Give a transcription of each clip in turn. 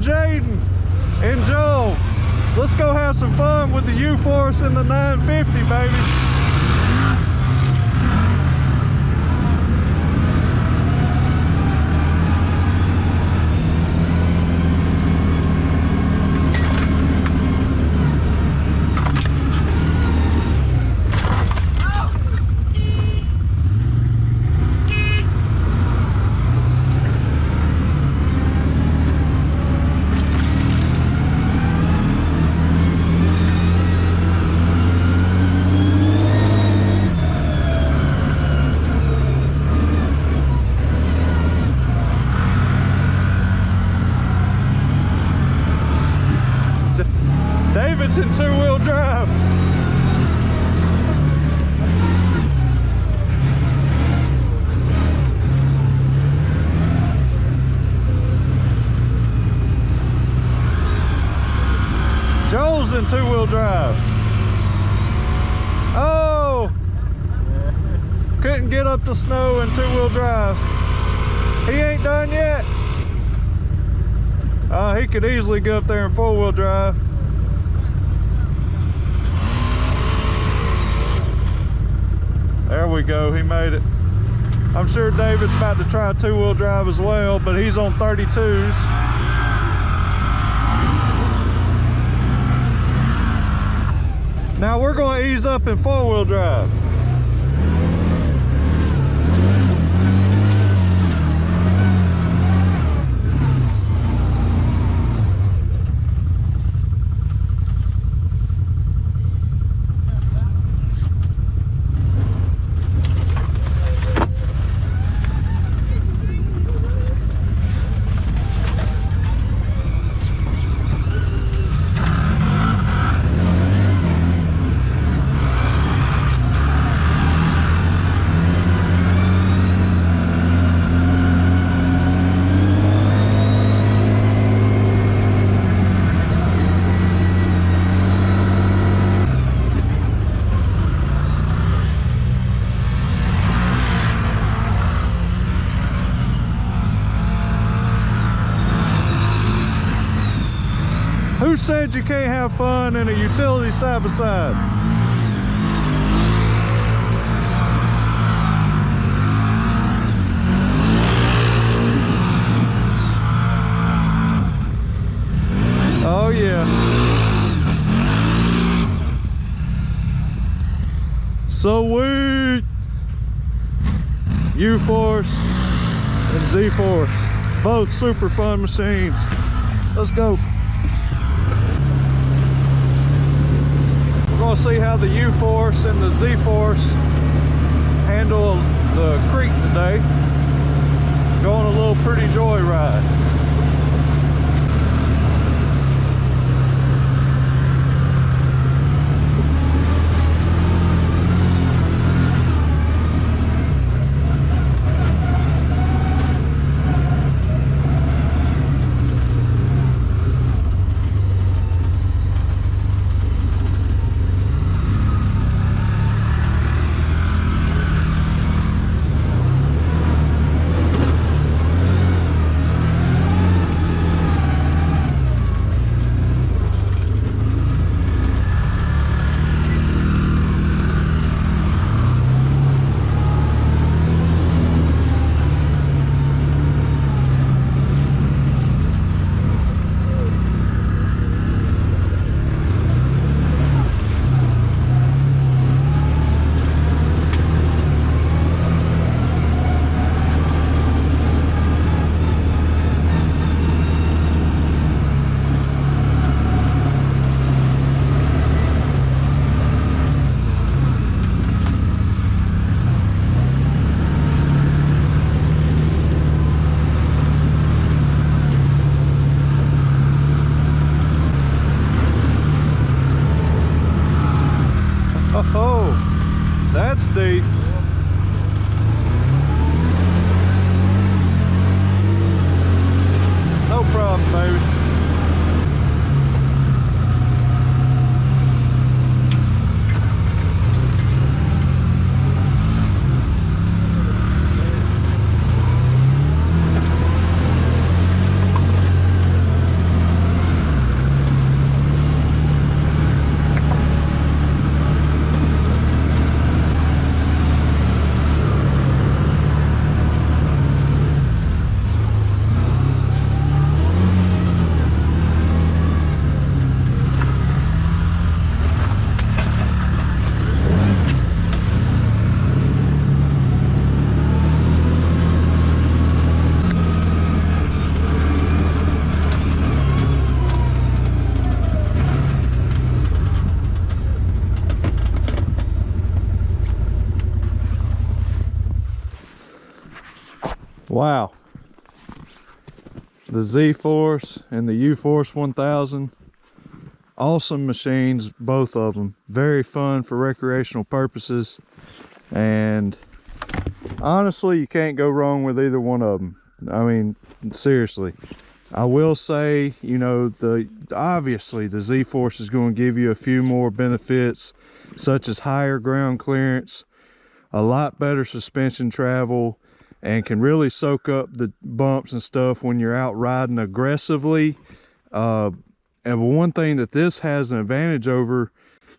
and Jaden and Joel. Let's go have some fun with the Uforce and the 950, baby. David's in two-wheel drive. Joel's in two-wheel drive. Oh! Couldn't get up the snow in two-wheel drive. He ain't done yet. He could easily get up there in four-wheel drive. There we go, he made it. I'm sure David's about to try two-wheel drive as well, but he's on 32s. Now we're going to ease up in four-wheel drive. Who said you can't have fun in a utility side-by-side? Oh yeah. Sweet. Uforce and Zforce. Both super fun machines. Let's go. We're going to see how the Uforce and the Zforce handle the creek today. Going a little pretty joyride. Wow. The Zforce and the Uforce 1000. Awesome machines, both of them. Very fun for recreational purposes. And honestly, you can't go wrong with either one of them. I mean, seriously. I will say, you know, obviously the Zforce is going to give you a few more benefits, such as higher ground clearance, a lot better suspension travel, and can really soak up the bumps and stuff when you're out riding aggressively. And one thing that this has an advantage over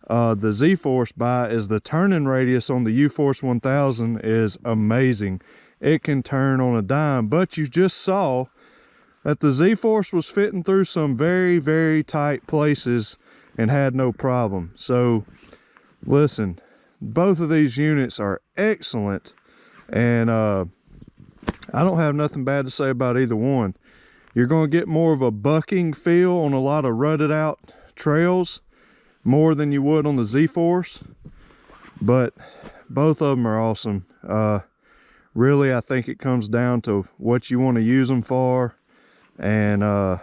the Zforce by is the turning radius on the Uforce 1000 is amazing. It can turn on a dime, but you just saw that the Zforce was fitting through some very, very tight places and had no problem. So listen, both of these units are excellent, and I don't have nothing bad to say about either one. You're going to get more of a bucking feel on a lot of rutted out trails, more than you would on the Zforce, but both of them are awesome. Really, I think it comes down to what you want to use them for, and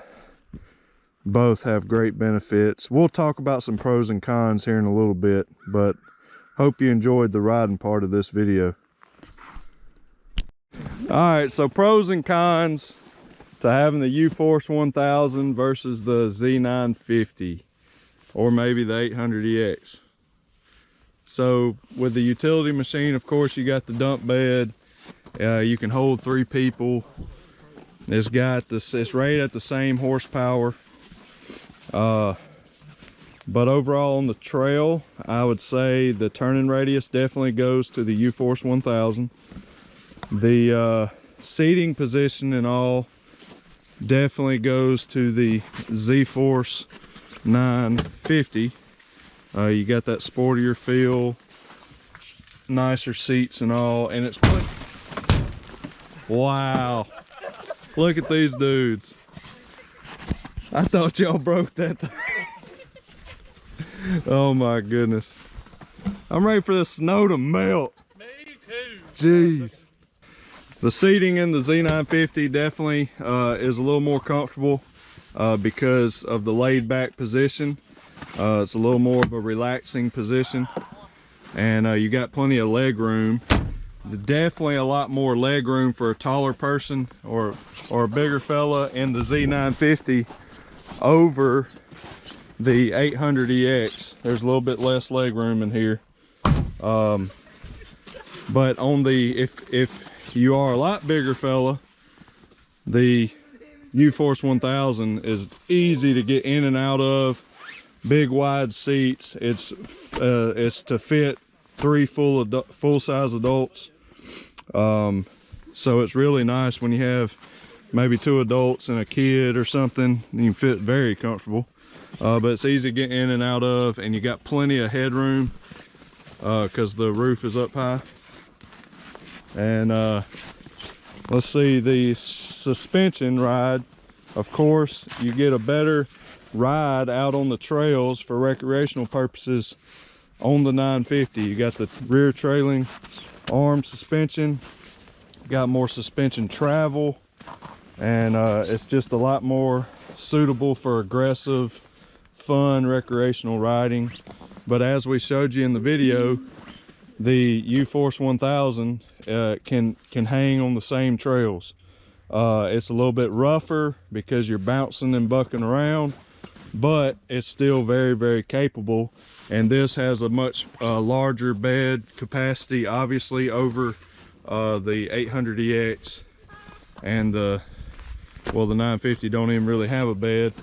both have great benefits. We'll talk about some pros and cons here in a little bit, but hope you enjoyed the riding part of this video. All right, so pros and cons to having the Uforce 1000 versus the Z950, or maybe the 800EX. So with the utility machine, of course, you got the dump bed. You can hold 3 people. It's got this, it's rated at the same horsepower. But overall on the trail, I would say the turning radius definitely goes to the Uforce 1000. The seating position and all definitely goes to the Zforce 950. You got that sportier feel, nicer seats and all, and it's wow, look at these dudes. I thought y'all broke that thing. Oh my goodness, I'm ready for the snow to melt. Me too. Jeez. The seating in the Z950 definitely is a little more comfortable because of the laid back position. It's a little more of a relaxing position, and you got plenty of leg room. Definitely a lot more leg room for a taller person or a bigger fella in the Z950 over the 800EX. There's a little bit less leg room in here, but on the if you are a lot bigger fella, the Uforce 1000 is easy to get in and out of. Big wide seats. It's to fit 3 full-size adults. So it's really nice when you have maybe 2 adults and a kid or something. You can fit very comfortable. But it's easy to get in and out of, and you got plenty of headroom because the roof is up high. And let's see, the suspension ride, of course, you get a better ride out on the trails for recreational purposes on the 950. You got the rear trailing arm suspension, got more suspension travel, and it's just a lot more suitable for aggressive, fun recreational riding. But as we showed you in the video, the Uforce 1000 can hang on the same trails. It's a little bit rougher because you're bouncing and bucking around, but it's still very, very capable. And this has a much larger bed capacity, obviously, over the 800EX, and the 950 don't even really have a bed,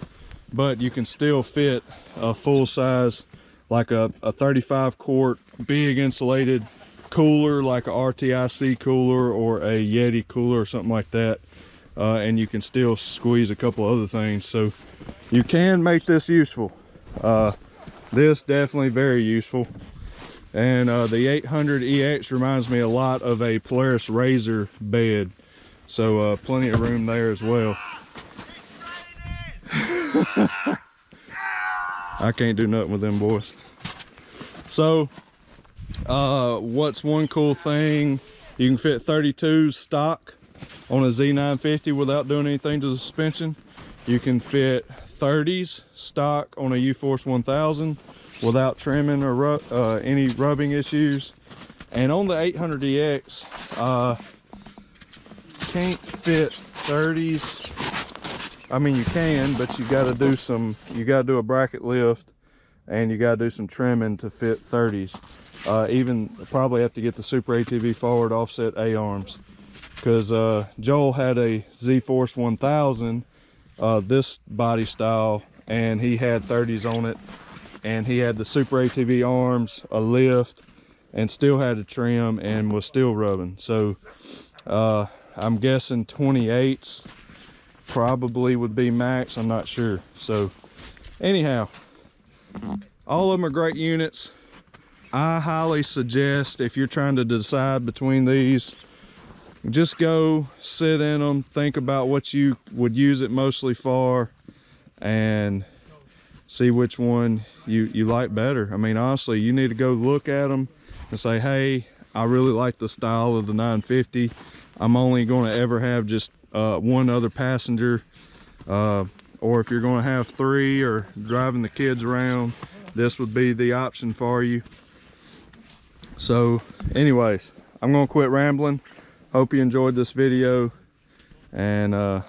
but you can still fit a full size, like a 35 quart big insulated cooler, like a RTIC cooler or a Yeti cooler or something like that, and you can still squeeze a couple other things. So you can make this useful. This definitely very useful. And the 800EX reminds me a lot of a Polaris Razor bed, so plenty of room there as well. I can't do nothing with them boys. So what's one cool thing, you can fit 32 stock on a Z950 without doing anything to the suspension. You can fit 30s stock on a Uforce 1000 without trimming or any rubbing issues. And on the 800DX, can't fit 30s. I mean, you can, but you got to do a bracket lift, and you got to do some trimming to fit 30s. Even probably have to get the Super ATV forward offset A arms, because Joel had a Zforce 1000, this body style, and he had 30s on it, and he had the Super ATV arms, a lift, and still had to trim and was still rubbing. So I'm guessing 28s probably would be max. I'm not sure. So anyhow, all of them are great units. I highly suggest, if you're trying to decide between these, just go sit in them, think about what you would use it mostly for, and see which one you like better. I mean, honestly, you need to go look at them and say, hey, I really like the style of the 950. I'm only going to ever have just one other passenger, or if you're going to have 3 or driving the kids around, this would be the option for you. So anyways, I'm gonna quit rambling. Hope you enjoyed this video, and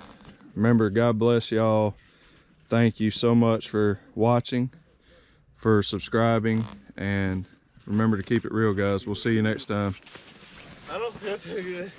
remember, God bless y'all. Thank you so much for watching, for subscribing, and remember to keep it real, guys. We'll see you next time. I don't feel too good.